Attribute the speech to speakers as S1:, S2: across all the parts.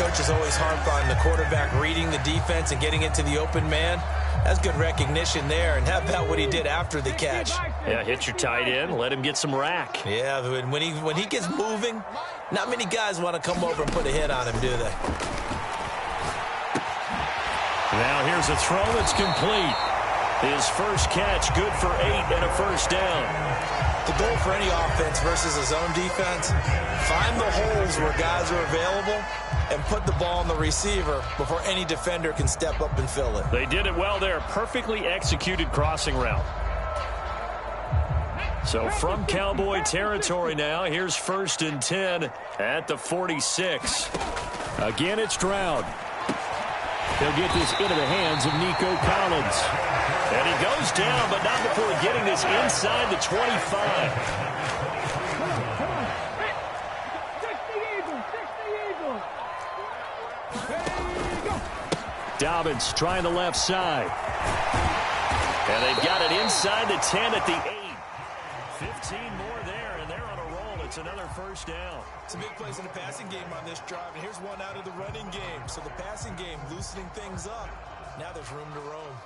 S1: coaches always harp on the quarterback reading the defense and getting it to the open man. That's good recognition there. And how about what he did after the catch?
S2: Yeah, hit your tight end, let him get some rack.
S1: Yeah, when he gets moving, not many guys want to come over and put a hit on him, do they?
S2: Now here's a throw that's complete. His first catch, good for 8 and a first down.
S1: The goal for any offense versus a zone defense, find the holes where guys are available and put the ball on the receiver before any defender can step up and fill it.
S2: They did it well there. Perfectly executed crossing route. So from Cowboy territory now, here's 1st and 10 at the 46. Again, it's Stroud. He'll get this into the hands of Nico Collins. And he goes down, but not before getting this inside the 25. Dobbins trying the left side. And they've got it inside the 10 at the 8. 15 more there, and they're on a roll. It's another first down.
S1: Some big plays in the passing game on this drive, and here's one out of the running game. So the passing game loosening things up. Now there's room to roam.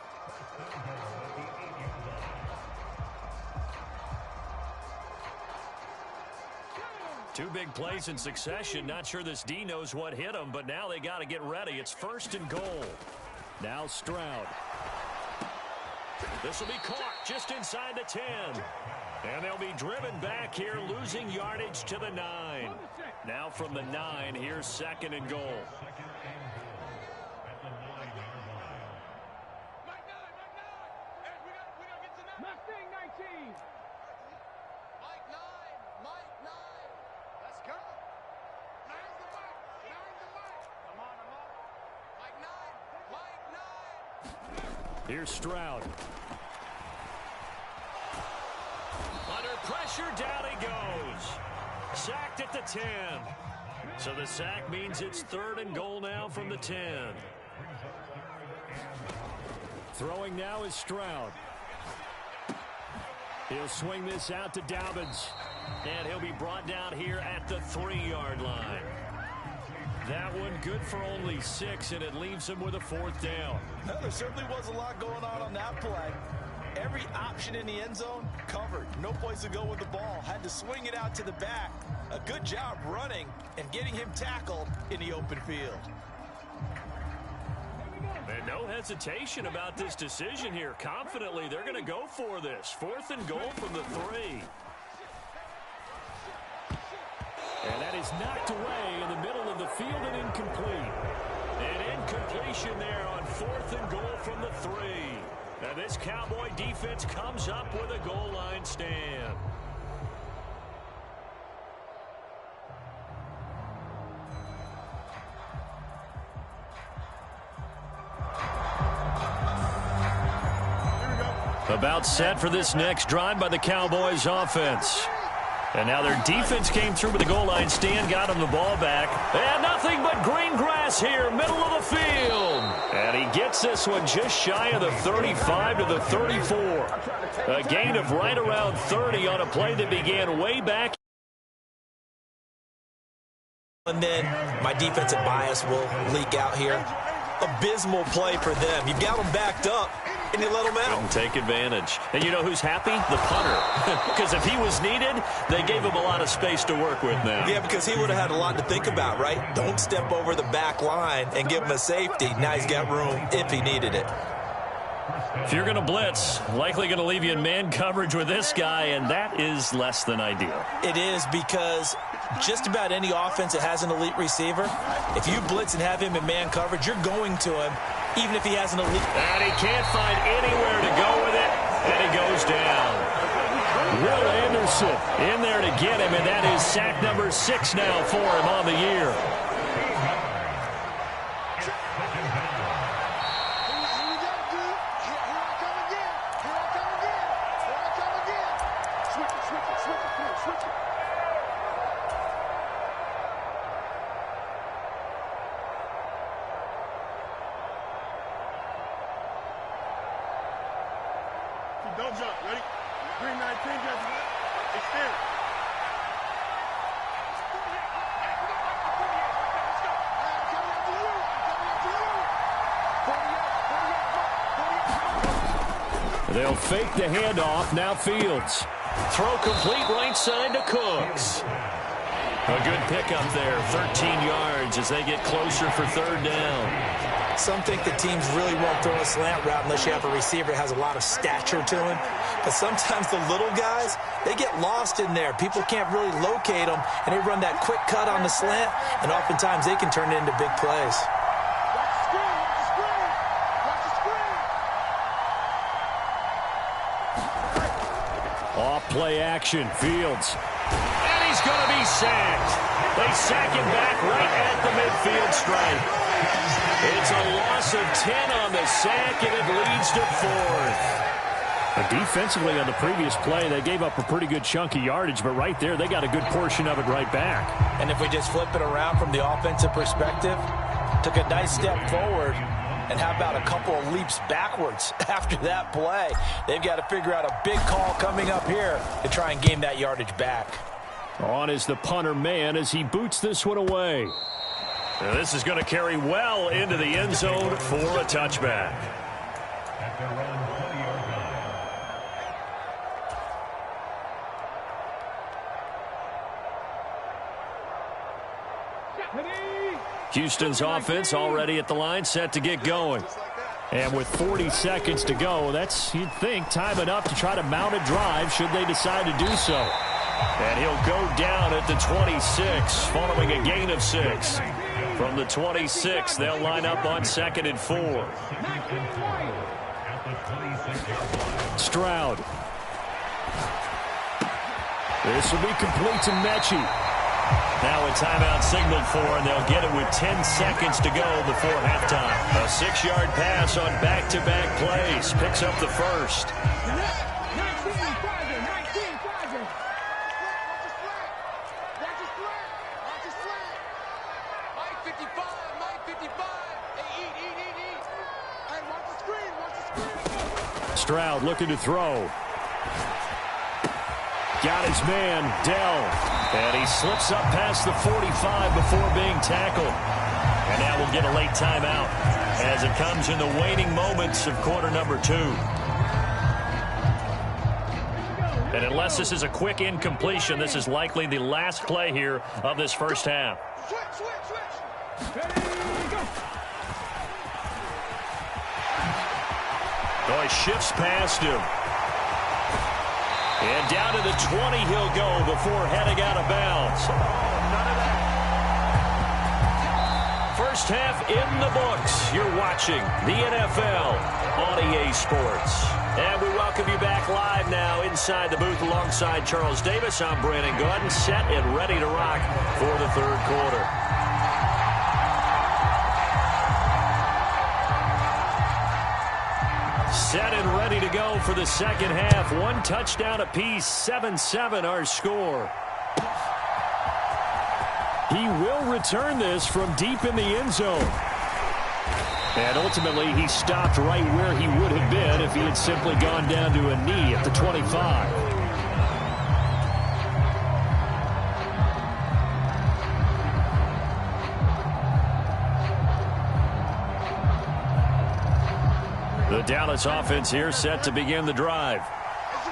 S2: Two big plays in succession. Not sure this D knows what hit him, but now they got to get ready. It's 1st and goal. Now Stroud. This will be caught just inside the 10. And they'll be driven back here, losing yardage to the 9. Now from the 9, here's 2nd and goal. Here's Stroud. Under pressure, down he goes. Sacked at the 10. So the sack means it's 3rd and goal now from the 10. Throwing now is Stroud. He'll swing this out to Dobbins. And he'll be brought down here at the 3-yard line. That one good for only 6, and it leaves him with a 4th down.
S1: No, there certainly was a lot going on that play. Every option in the end zone covered. No place to go with the ball. Had to swing it out to the back. A good job running and getting him tackled in the open field.
S2: And no hesitation about this decision here. Confidently, they're going to go for this. 4th and goal from the 3. And that is knocked away in the middle of the field and incomplete. An incompletion there on 4th and goal from the 3. Now this Cowboy defense comes up with a goal line stand. About set for this next drive by the Cowboys offense. And now their defense came through with the goal line stand, got him the ball back. And nothing but green grass here, middle of the field. And he gets this one just shy of the 35 to the 34. A gain of right around 30 on a play that began way back.
S1: And then my defensive bias will leak out here. Abysmal play for them. You've got them backed up, and you let them out.
S2: Couldn't take advantage. And you know who's happy? The punter. Because if he was needed, they gave him a lot of space to work with now.
S1: Yeah, because he would have had a lot to think about, right? Don't step over the back line and give him a safety. Now he's got room if he needed it.
S2: If you're going to blitz, likely going to leave you in man coverage with this guy, and that is less than ideal.
S1: It is, because just about any offense that has an elite receiver, if you blitz and have him in man coverage, you're going to him, even if he has an elite.
S2: And he can't find anywhere to go with it, and he goes down. Will Anderson in there to get him, and that is sack number 6 now for him on the year.
S3: Don't jump. Ready? 319, extend.
S2: They'll fake the handoff. Now Fields. Throw complete right side to Cooks. A good pickup there, 13 yards as they get closer for third down.
S1: Some think the teams really won't throw a slant route unless you have a receiver that has a lot of stature to him. But sometimes the little guys, they get lost in there. People can't really locate them, and they run that quick cut on the slant, and oftentimes they can turn it into big plays.
S2: Off play action, Fields. And he's going to be sacked. They sack him back right at the midfield stripe. It's a loss of 10 on the sack, and it leads to fourth. Defensively on the previous play, they gave up a pretty good chunk of yardage, but right there, they got a good portion of it right back.
S1: And if we just flip it around from the offensive perspective, took a nice step forward, and how about a couple of leaps backwards after that play? They've got to figure out a big call coming up here to try and gain that yardage back.
S2: On is the punter man as he boots this one away. Now this is going to carry well into the end zone for a touchback. Houston's offense already at the line, set to get going. And with 40 seconds to go, that's, you'd think, time enough to try to mount a drive should they decide to do so. And he'll go down at the 26 following a gain of 6. From the 26, they'll line up on 2nd and 4. Stroud. This will be complete to Mechie. Now a timeout signaled for, and they'll get it with 10 seconds to go before halftime. A 6-yard pass on back-to-back plays. Picks up the first. Stroud looking to throw. Got his man, Dell. And he slips up past the 45 before being tackled. And now we'll get a late timeout as it comes in the waning moments of quarter number 2. And unless this is a quick incompletion, this is likely the last play here of this first half. Oh, he shifts past him. And down to the 20 he'll go before heading out of bounds. First half in the books. You're watching the NFL on EA Sports. And we welcome you back live now inside the booth alongside Charles Davis. I'm Brandon Gordon, set and ready to rock for the third quarter. Set and ready to go for the second half. 1 touchdown apiece, 7-7 our score. He will return this from deep in the end zone. And ultimately, he stopped right where he would have been if he had simply gone down to a knee at the 25. The Dallas offense here set to begin the drive.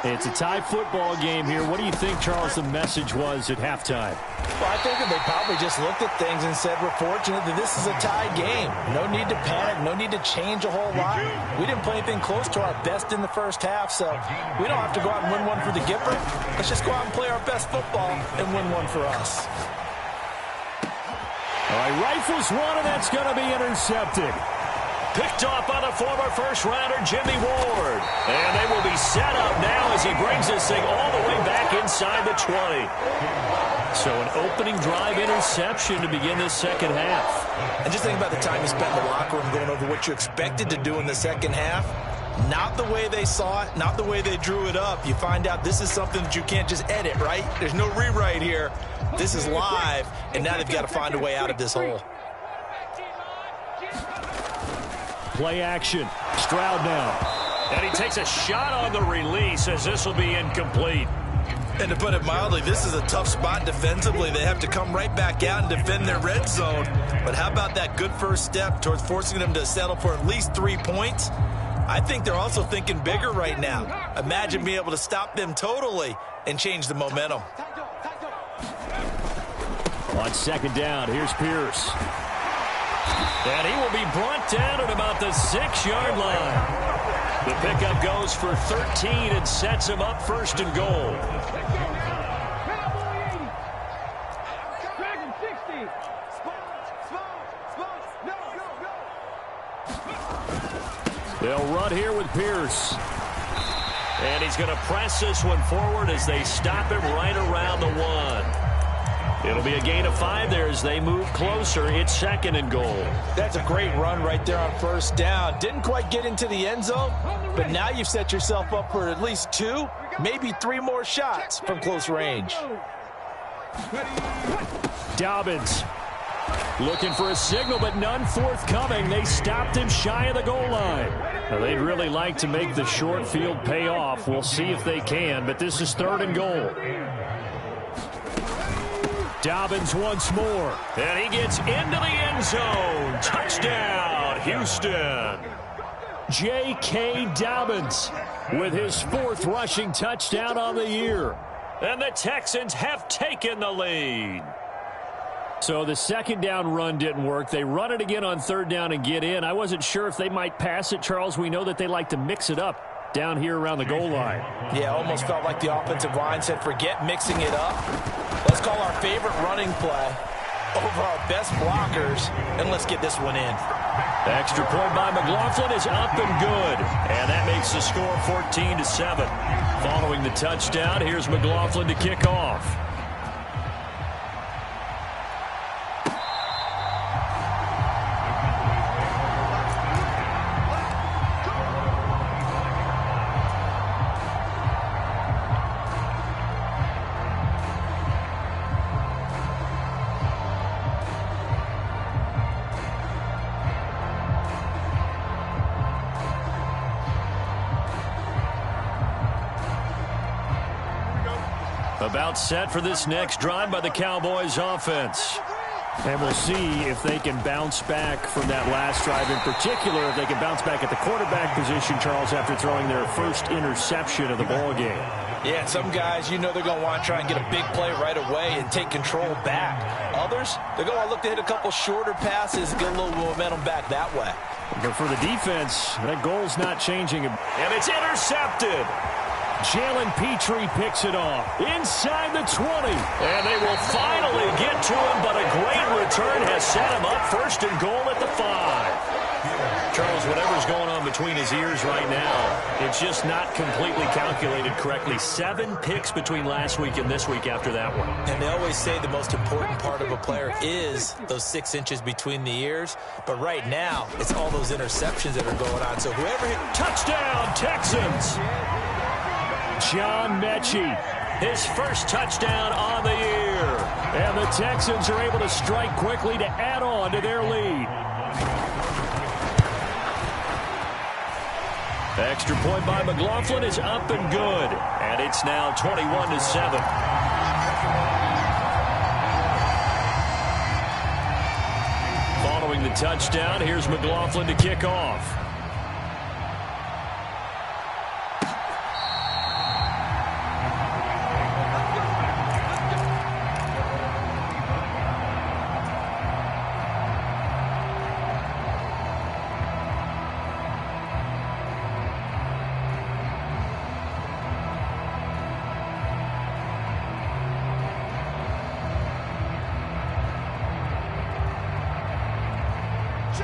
S2: It's a tie football game here. What do you think, Charles, the message was at halftime?
S1: Well, I think that they probably just looked at things and said, we're fortunate that this is a tie game. No need to panic. No need to change a whole lot. We didn't play anything close to our best in the first half, so we don't have to go out and win one for the Gipper. Let's just go out and play our best football and win one for us.
S2: All right, rifles one, and that's going to be intercepted. Picked off by the former first-rounder Jimmy Ward. And they will be set up now as he brings this thing all the way back inside the 20. So an opening drive interception to begin this second half.
S1: And just think about the time you spent in the locker room going over what you expected to do in the second half. Not the way they saw it, not the way they drew it up. You find out this is something that you can't just edit, right? There's no rewrite here. This is live, and now they've got to find a way out of this hole.
S2: Play action. Stroud now. And he takes a shot on the release as this will be incomplete.
S1: And to put it mildly, this is a tough spot defensively. They have to come right back out and defend their red zone. But how about that good first step towards forcing them to settle for at least 3 points? I think they're also thinking bigger right now. Imagine being able to stop them totally and change the momentum.
S2: On second down, here's Pierce. And he will be brought down at about the 6-yard line. The pickup goes for 13 and sets him up first and goal. They'll run here with Pierce. And he's going to press this one forward as they stop him right around the 1. It'll be a gain of 5 there as they move closer. It's second and goal.
S1: That's a great run right there on first down. Didn't quite get into the end zone, but now you've set yourself up for at least 2, maybe 3 more shots from close range.
S2: Dobbins looking for a signal, but none forthcoming. They stopped him shy of the goal line. Now, they'd really like to make the short field pay off. We'll see if they can, but this is third and goal. Dobbins once more, and he gets into the end zone. Touchdown, Houston. J.K. Dobbins with his 4th rushing touchdown on the year. And the Texans have taken the lead. So the second down run didn't work. They run it again on third down and get in. I wasn't sure if they might pass it, Charles. We know that they like to mix it up down here around the goal line.
S1: Yeah, almost felt like the offensive line said, forget mixing it up. Let's call our favorite running play over our best blockers, and let's get this one in.
S2: The extra point by McLaughlin is up and good. And that makes the score 14-7. Following the touchdown, here's McLaughlin to kick off. About set for this next drive by the Cowboys offense. And we'll see if they can bounce back from that last drive. In particular, if they can bounce back at the quarterback position, Charles, after throwing their first interception of the ball game.
S1: Yeah, some guys, you know they're going to want to try and get a big play right away and take control back. Others, they're going to want to look to hit a couple shorter passes, get a little momentum back that way.
S2: But for the defense, that goal's not changing. And it's intercepted. Jalen Petrie picks it off inside the 20. And they will finally get to him, but a great return has set him up first and goal at the 5. Charles, whatever's going on between his ears right now, it's just not completely calculated correctly. 7 picks between last week and this week after that one.
S1: And they always say the most important part of a player is those 6 inches between the ears. But right now, it's all those interceptions that are going on. So whoever hit...
S2: Touchdown, Texans! John Mechie, his first touchdown on the year. And the Texans are able to strike quickly to add on to their lead. The extra point by McLaughlin is up and good. And it's now 21-7. Following the touchdown, here's McLaughlin to kick off.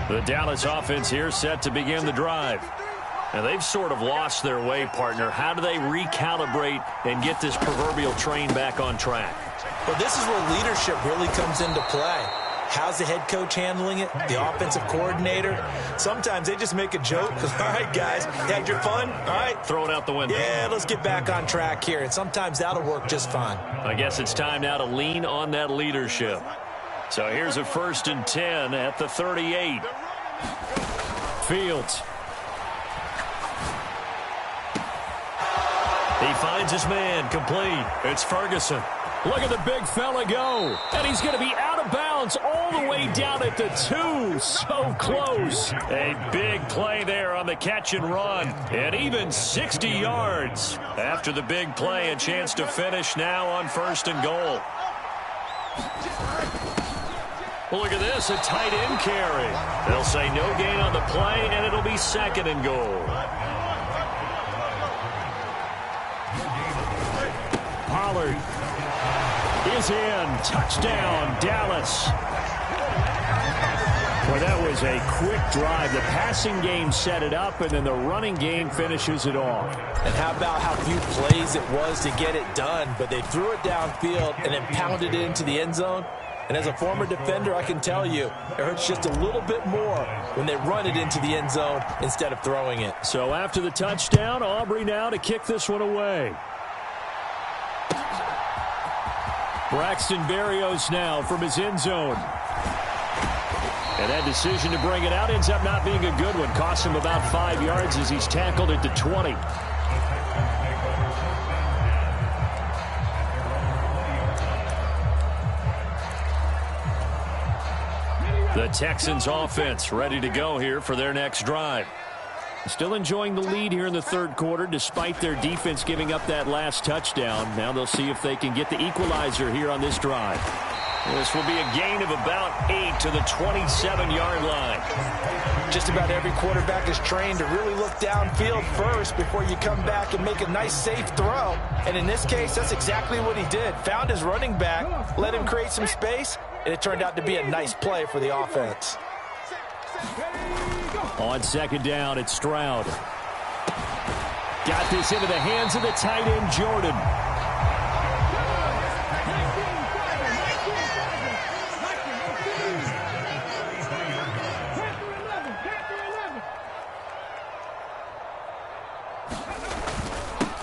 S2: The Dallas offense here set to begin the drive. Now they've sort of lost their way, partner. How do they recalibrate and get this proverbial train back on track?
S1: Well, this is where leadership really comes into play. How's the head coach handling it? The offensive coordinator? Sometimes they just make a joke because, all right, guys, you had your fun? All right.
S2: Throw it out the window.
S1: Yeah, let's get back on track here. And sometimes that'll work just fine.
S2: I guess it's time now to lean on that leadership. So here's a 1st and 10 at the 38. Fields. He finds his man complete. It's Ferguson. Look at the big fella go. And he's going to be out of of bounds all the way down at the 2. So close. A big play there on the catch and run. And even 60 yards. After the big play, a chance to finish now on 1st and goal. Well, look at this, a tight end carry. They'll say no gain on the play, and it'll be 2nd and goal. Pollard is in. Touchdown, Dallas. Well, that was a quick drive. The passing game set it up, and then the running game finishes it off.
S1: And how about how few plays it was to get it done, but they threw it downfield and then pounded it into the end zone. And as a former defender, I can tell you, it hurts just a little bit more when they run it into the end zone instead of throwing it.
S2: So after the touchdown, Aubrey now to kick this one away. Braxton Berrios now from his end zone. And that decision to bring it out ends up not being a good one. Costs him about 5 yards as he's tackled at the 20. The Texans offense ready to go here for their next drive. Still enjoying the lead here in the 3rd quarter despite their defense giving up that last touchdown. Now they'll see if they can get the equalizer here on this drive. This will be a gain of about 8 to the 27-yard line.
S1: Just about every quarterback is trained to really look downfield first before you come back and make a nice, safe throw. And in this case, that's exactly what he did. Found his running back, let him create some space, and it turned out to be a nice play for the offense.
S2: On 2nd down, it's Stroud. Got this into the hands of the tight end, Jordan.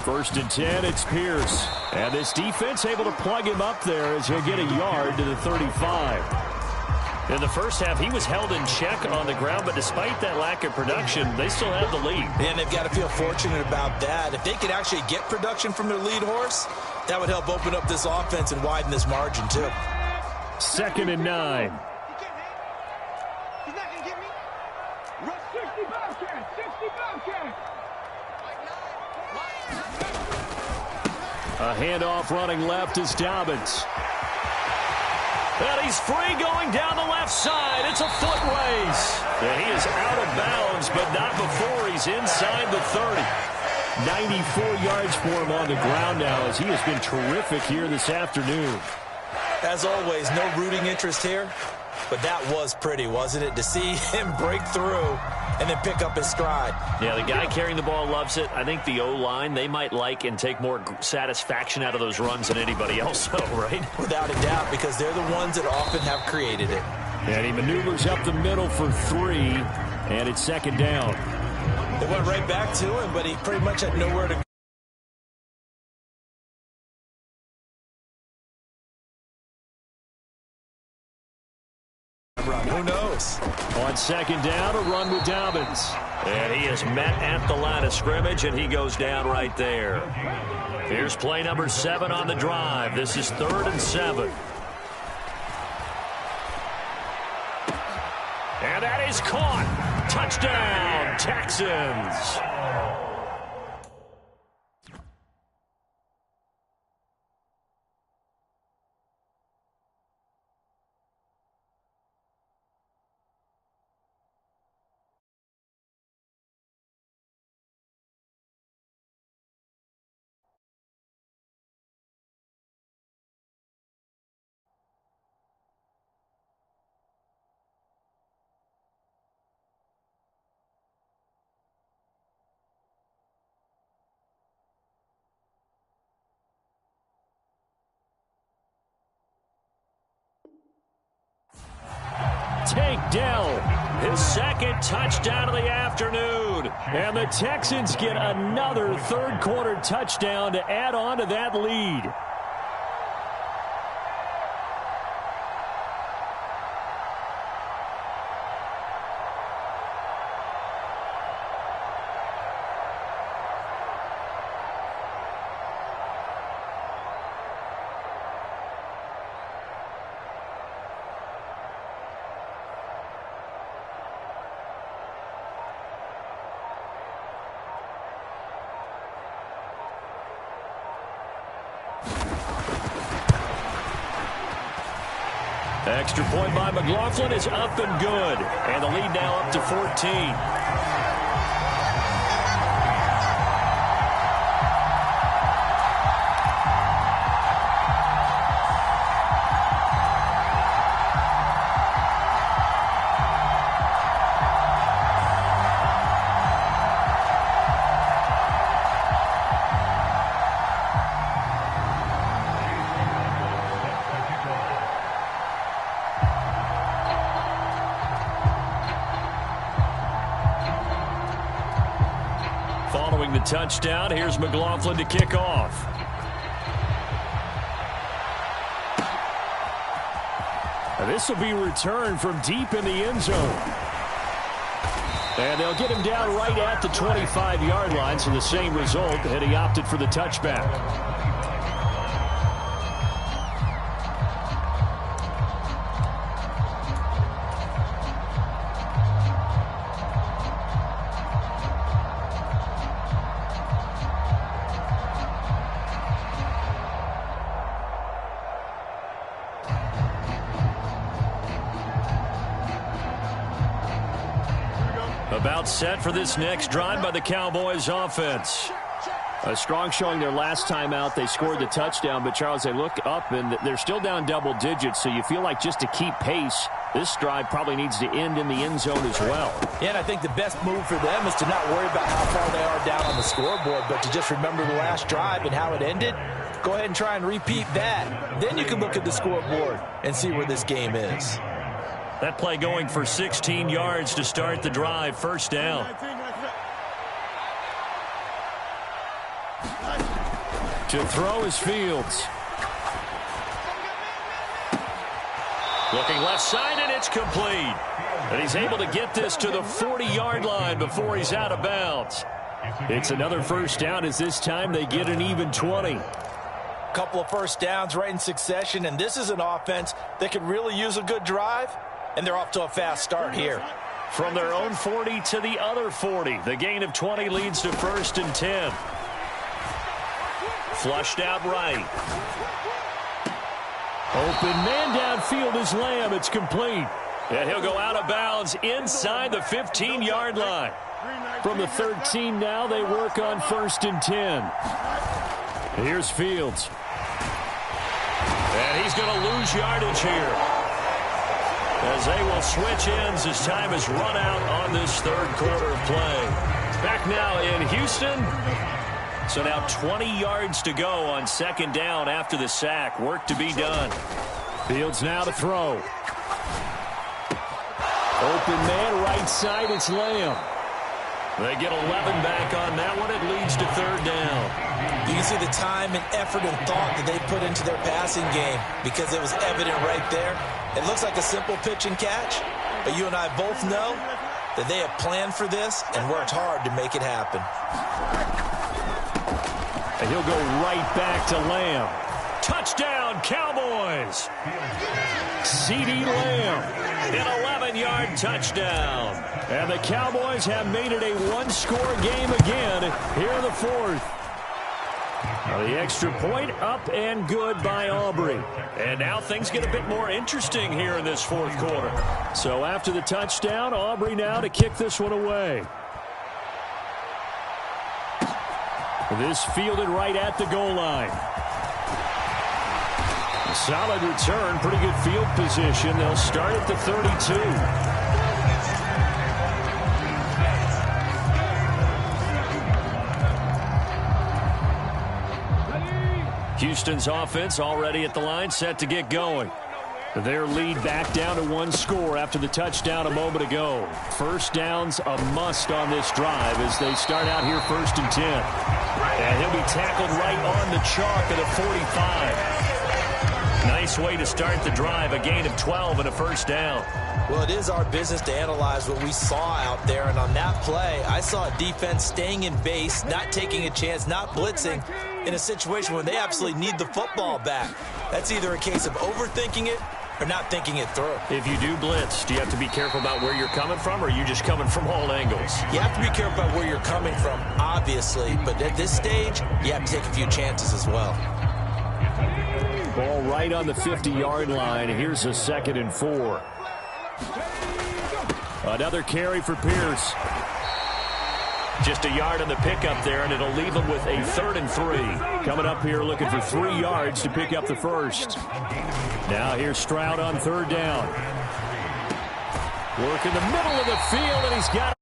S2: First and 10, it's Pierce. And this defense able to plug him up there as he'll get a yard to the 35. In the first half, he was held in check on the ground, but despite that lack of production, they still have the lead.
S1: And they've got to feel fortunate about that. If they could actually get production from their lead horse, that would help open up this offense and widen this margin, too.
S2: 2nd and 9.
S3: He's not going to get me. Rush 60 Bobcats. 60 Bobcats.
S2: A handoff running left is Dobbins. And he's free going down the left side. It's a foot race. And he is out of bounds, but not before he's inside the 30. 94 yards for him on the ground now as he has been terrific here this afternoon.
S1: As always, no rooting interest here, but that was pretty, wasn't it? To see him break through and then pick up his stride.
S2: Yeah, the guy carrying the ball loves it. I think the O-line, they might like and take more satisfaction out of those runs than anybody else, right?
S1: Without a doubt, because they're the ones that often have created it.
S2: And he maneuvers up the middle for 3, and it's 2nd down.
S1: They went right back to him, but he pretty much had nowhere to go. Who knows?
S2: On 2nd down, a run with Dobbins. And he is met at the line of scrimmage, and he goes down right there. Here's play number 7 on the drive. This is 3rd and 7. And that is caught. Touchdown, Texans. Tank Dell, his 2nd touchdown of the afternoon. And the Texans get another 3rd quarter touchdown to add on to that lead. Extra point by McLaughlin is up and good. And the lead now up to 14. Following the touchdown, here's McLaughlin to kick off. This will be returned from deep in the end zone. And they'll get him down right at the 25-yard line, so the same result, and he opted for the touchback. About set for this next drive by the Cowboys offense. A strong showing their last time out. They scored the touchdown, but Charles, they look up and they're still down double digits, so you feel like just to keep pace, this drive probably needs to end in the end zone as well.
S1: Yeah, and I think the best move for them is to not worry about how far they are down on the scoreboard, but to just remember the last drive and how it ended. Go ahead and try and repeat that. Then you can look at the scoreboard and see where this game is.
S2: That play going for 16 yards to start the drive. First down. To throw is Fields. Looking left side, and it's complete. And he's able to get this to the 40-yard line before he's out of bounds. It's another first down, as this time they get an even 20.
S1: Couple of first downs right in succession, and this is an offense that could really use a good drive. And they're off to a fast start here.
S2: From their own 40 to the other 40. The gain of 20 leads to 1st and 10. Flushed out right. Open man downfield is Lamb. It's complete. And he'll go out of bounds inside the 15-yard line. From the 13 now, they work on 1st and 10. Here's Fields. And he's going to lose yardage here, as they will switch ends as time is run out on this third quarter of play. Back now in Houston. So now 20 yards to go on second down after the sack. Work to be done. Fields now to throw. Open man right side, it's Lamb. They get 11 back on that one. It leads to third down.
S1: You can see the time and effort and thought that they put into their passing game, because it was evident right there. It looks like a simple pitch and catch, but you and I both know that they have planned for this and worked hard to make it happen.
S2: And he'll go right back to Lamb. Touchdown, Cowboys! CeeDee Lamb, an 11-yard touchdown. And the Cowboys have made it a one-score game again here in the fourth. The extra point up and good by Aubrey. And now things get a bit more interesting here in this fourth quarter. So after the touchdown, Aubrey now to kick this one away. This fielded right at the goal line. A solid return, pretty good field position. They'll start at the 32. Houston's offense already at the line, set to get going. Their lead back down to one score after the touchdown a moment ago. First down's a must on this drive as they start out here 1st and 10. And he'll be tackled right on the chalk at a 45. Nice way to start the drive, a gain of 12 and a first down.
S1: Well, it is our business to analyze what we saw out there, and on that play, I saw a defense staying in base, not taking a chance, not blitzing, in a situation where they absolutely need the football back. That's either a case of overthinking it or not thinking it through.
S2: If you do blitz, do you have to be careful about where you're coming from, or are you just coming from all angles?
S1: You have to be careful about where you're coming from, obviously, but at this stage, you have to take a few chances as well.
S2: Ball right on the 50-yard line. Here's a 2nd and 4. Another carry for Pierce. Just a yard on the pickup there, and it'll leave him with a 3rd and 3. Coming up here looking for 3 yards to pick up the first. Now here's Stroud on 3rd down. Work in the middle of the field, and he's got